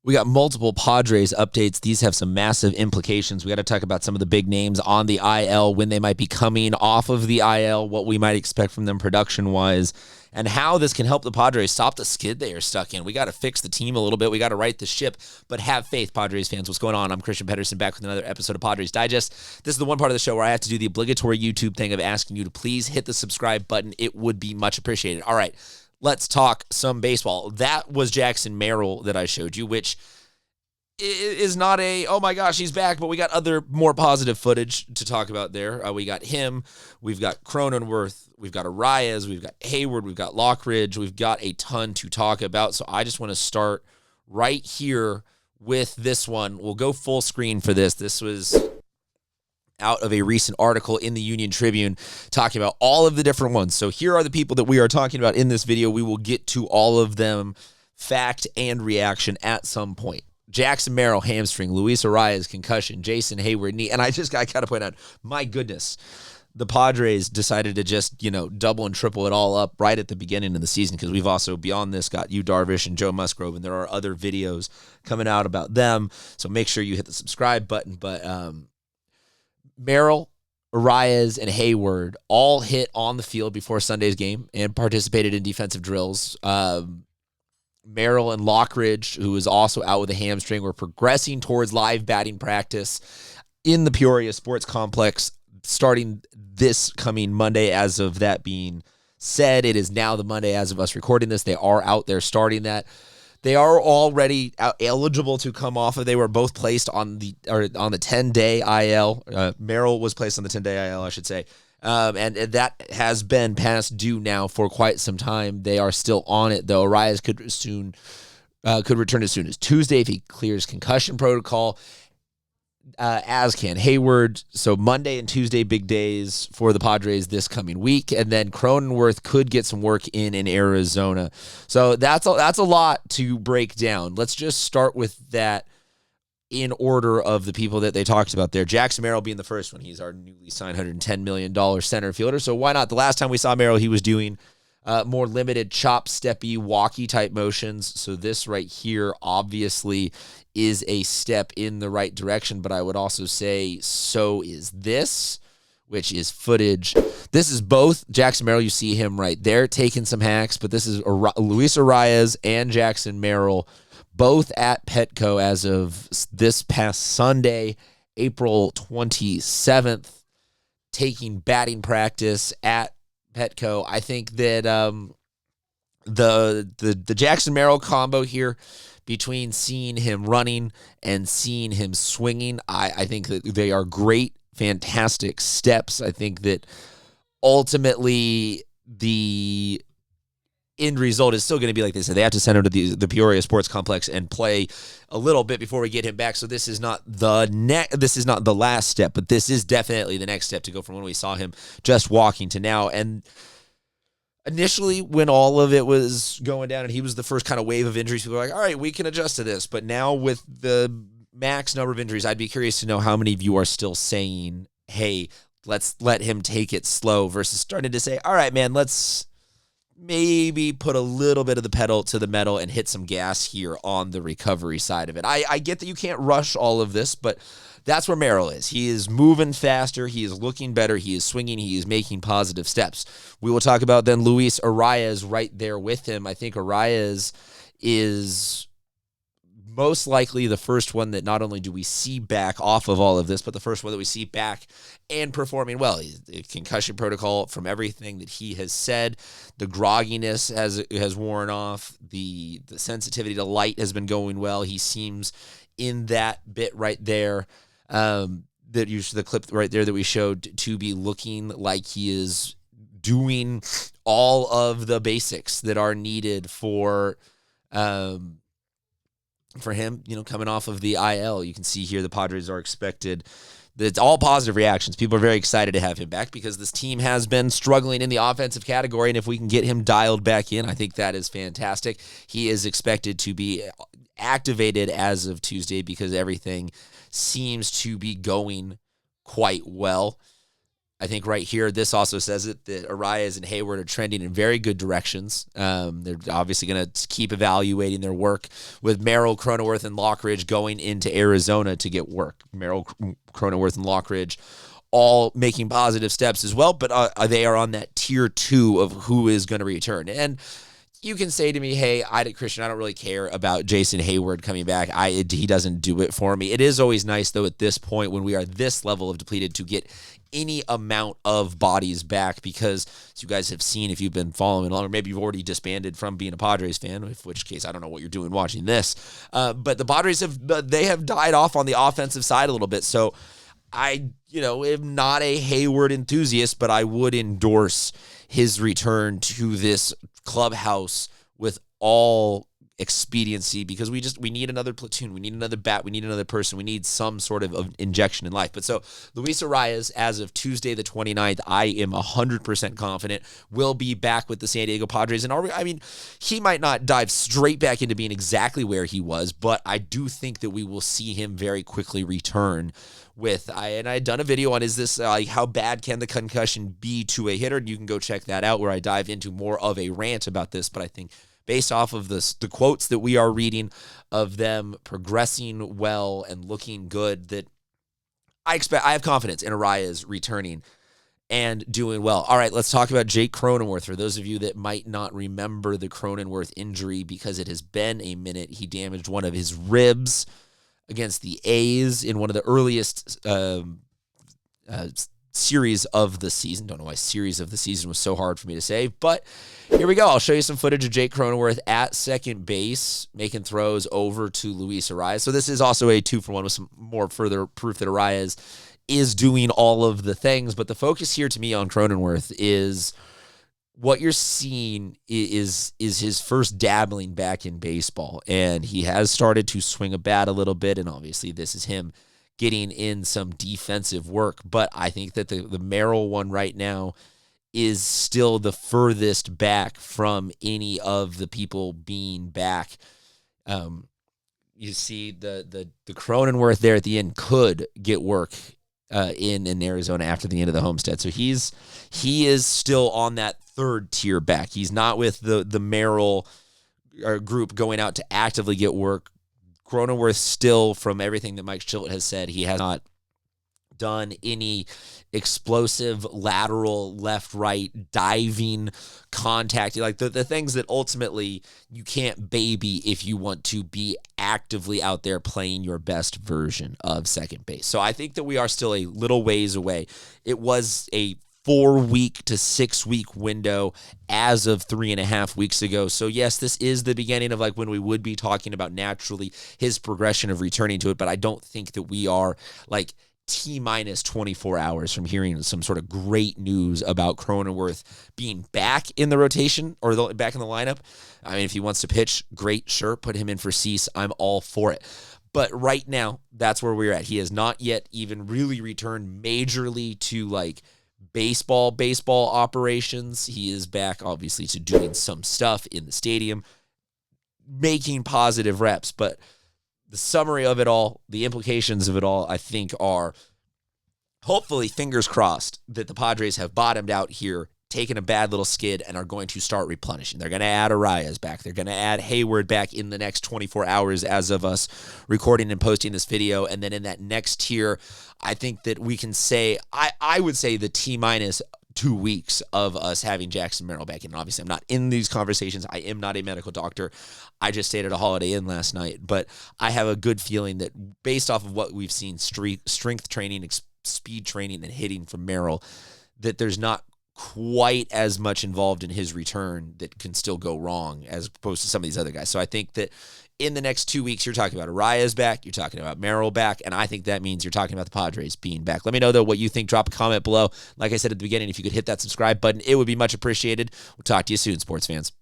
We got multiple Padres updates. These have some massive implications. We got to talk about some of the big names on the IL, when they might be coming off of the IL, what we might expect from them production-wise, and how this can help the Padres stop the skid they are stuck in. We got to fix the team a little bit. We got to right the ship, but have faith, Padres fans. What's going on? I'm Christian Pedersen, back with another episode of Padres Digest. This is the one part of the show where I have to do the obligatory YouTube thing of asking you to please hit the subscribe button. It would be much appreciated. All right. Let's talk some baseball. That was Jackson Merrill that I showed you, which is not a, oh my gosh, he's back, but we got other more positive footage to talk about there. We got him, we've got Cronenworth, we've got Arraez, we've got Heyward, we've got Lockridge, we've got a ton to talk about. So I just want to start right here with this one. We'll go full screen for this. This was out of a recent article in the Union Tribune talking about all of the different ones. So here are the people that we are talking about in this video. We will get to all of them, fact and reaction at some point. Jackson Merrill, hamstring. Luis Arraez, concussion. Jason Heyward, knee. And I got to point out, my goodness, the Padres decided to just, double and triple it all up right at the beginning of the season, because we've also, beyond this, got Yu Darvish and Joe Musgrove, and there are other videos coming out about them. So make sure you hit the subscribe button. But Merrill, Arraez, and Heyward all hit on the field before Sunday's game and participated in defensive drills. Merrill and Lockridge, who is also out with a hamstring, were progressing towards live batting practice in the Peoria Sports Complex starting this coming Monday. As of that being said, it is now the Monday as of us recording this. They are out there starting that. They are already eligible to come off of. They were both placed on the 10-day IL. Merrill was placed on the 10-day IL, I should say. And that has been past due now for quite some time. They are still on it, though. Arraez could return as soon as Tuesday if he clears concussion protocol, as can Heyward. So Monday and Tuesday, big days for the Padres this coming week. And then Cronenworth could get some work in Arizona. So that's a lot to break down. Let's just start with that in order of the people that they talked about there. Jackson Merrill being the first one. He's our newly signed $110 million center fielder. So why not? The last time we saw Merrill, he was doing more limited chop, steppy, walkie type motions. So this right here obviously is a step in the right direction, but I would also say so is this, which is footage. This is both Jackson Merrill. You see him right there taking some hacks, but this is Luis Arraez and Jackson Merrill, both at Petco as of this past Sunday, April 27th, taking batting practice at Petco. I think that the Jackson Merrill combo here, between seeing him running and seeing him swinging, I think that they are great, fantastic steps. I think that ultimately the end result is still going to be like they said. They have to send him to the Peoria Sports Complex and play a little bit before we get him back. So this is not the last step, but this is definitely the next step to go from when we saw him just walking to now. And initially, when all of it was going down and he was the first kind of wave of injuries, people were like, all right, we can adjust to this. But now with the max number of injuries, I'd be curious to know how many of you are still saying, hey, let's let him take it slow, versus starting to say, all right, man, let's maybe put a little bit of the pedal to the metal and hit some gas here on the recovery side of it. I get that you can't rush all of this, but that's where Merrill is. He is moving faster. He is looking better. He is swinging. He is making positive steps. We will talk about then Luis Arraez right there with him. I think Arraez is most likely the first one that not only do we see back off of all of this, but the first one that we see back and performing well. The concussion protocol, from everything that he has said, the grogginess has worn off. The sensitivity to light has been going well. He seems in that bit right there, the clip right there that we showed, to be looking like he is doing all of the basics that are needed for him, coming off of the IL. You can see here the Padres are expected. It's all positive reactions. People are very excited to have him back because this team has been struggling in the offensive category, and if we can get him dialed back in, I think that is fantastic. He is expected to be activated as of Tuesday because everything seems to be going quite well. I think right here, this also says it that Arraez and Heyward are trending in very good directions. They're obviously going to keep evaluating their work with Merrill, Cronenworth, and Lockridge going into Arizona to get work. Merrill, Cronenworth, and Lockridge all making positive steps as well, but they are on that tier 2 of who is going to return. And you can say to me, hey, Christian, I don't really care about Jason Heyward coming back. He doesn't do it for me. It is always nice, though, at this point when we are this level of depleted to get any amount of bodies back, because as you guys have seen, if you've been following along, or maybe you've already disbanded from being a Padres fan, in which case I don't know what you're doing watching this, but the Padres have died off on the offensive side a little bit. So I am not a Heyward enthusiast, but I would endorse his return to this clubhouse with all expediency, because we need another platoon, we need another bat, we need another person, we need some sort of injection in life. But so Luis Arraez, as of Tuesday the 29th, I am 100% confident will be back with the San Diego Padres. And he might not dive straight back into being exactly where he was, but I do think that we will see him very quickly return with, I had done a video on, is this how bad can the concussion be to a hitter? You can go check that out, where I dive into more of a rant about this. But I think based off of the quotes that we are reading of them progressing well and looking good, that I have confidence in Arraez returning and doing well. All right, let's talk about Jake Cronenworth. For those of you that might not remember the Cronenworth injury, because it has been a minute, he damaged one of his ribs against the A's in one of the earliest series of the season. Don't know why series of the season was so hard for me to say, but here we go. I'll show you some footage of Jake Cronenworth at second base, making throws over to Luis Arraez. So this is also a 2-for-1 with some more further proof that Arraez is doing all of the things. But the focus here to me on Cronenworth is what you're seeing is his first dabbling back in baseball, and he has started to swing a bat a little bit, and obviously this is him getting in some defensive work. But I think that the Merrill one right now is still the furthest back from any of the people being back. You see the Cronenworth there at the end could get work in Arizona after the end of the homestead. So he is still on that third tier back. He's not with the Merrill group going out to actively get work. Cronenworth still, from everything that Mike Shildt has said, he has not done any explosive lateral left-right diving contact, like the things that ultimately you can't baby if you want to be actively out there playing your best version of second base. So I think that we are still a little ways away. It was a 4-week to 6-week window as of 3.5 weeks ago. So yes, this is the beginning of when we would be talking about naturally his progression of returning to it, but I don't think that we are T-minus 24 hours from hearing some sort of great news about Cronenworth being back in the rotation or back in the lineup. I mean, if he wants to pitch, great, sure, put him in for Cease. I'm all for it. But right now, that's where we're at. He has not yet even really returned majorly to baseball operations. He is back, obviously, to doing some stuff in the stadium, making positive reps, but the summary of it all, the implications of it all, I think are, hopefully, fingers crossed, that the Padres have bottomed out here, taken a bad little skid, and are going to start replenishing. They're going to add Arraez back. They're going to add Heyward back in the next 24 hours as of us recording and posting this video. And then in that next tier, I think that we can say, I would say the T-minus 2 weeks of us having Jackson Merrill back in. And obviously, I'm not in these conversations. I am not a medical doctor. I just stayed at a Holiday Inn last night. But I have a good feeling that based off of what we've seen, strength training, speed training, and hitting from Merrill, that there's not quite as much involved in his return that can still go wrong as opposed to some of these other guys. So I think that in the next 2 weeks, you're talking about Arraez back, you're talking about Merrill back, and I think that means you're talking about the Padres being back. Let me know, though, what you think. Drop a comment below. Like I said at the beginning, if you could hit that subscribe button, it would be much appreciated. We'll talk to you soon, sports fans.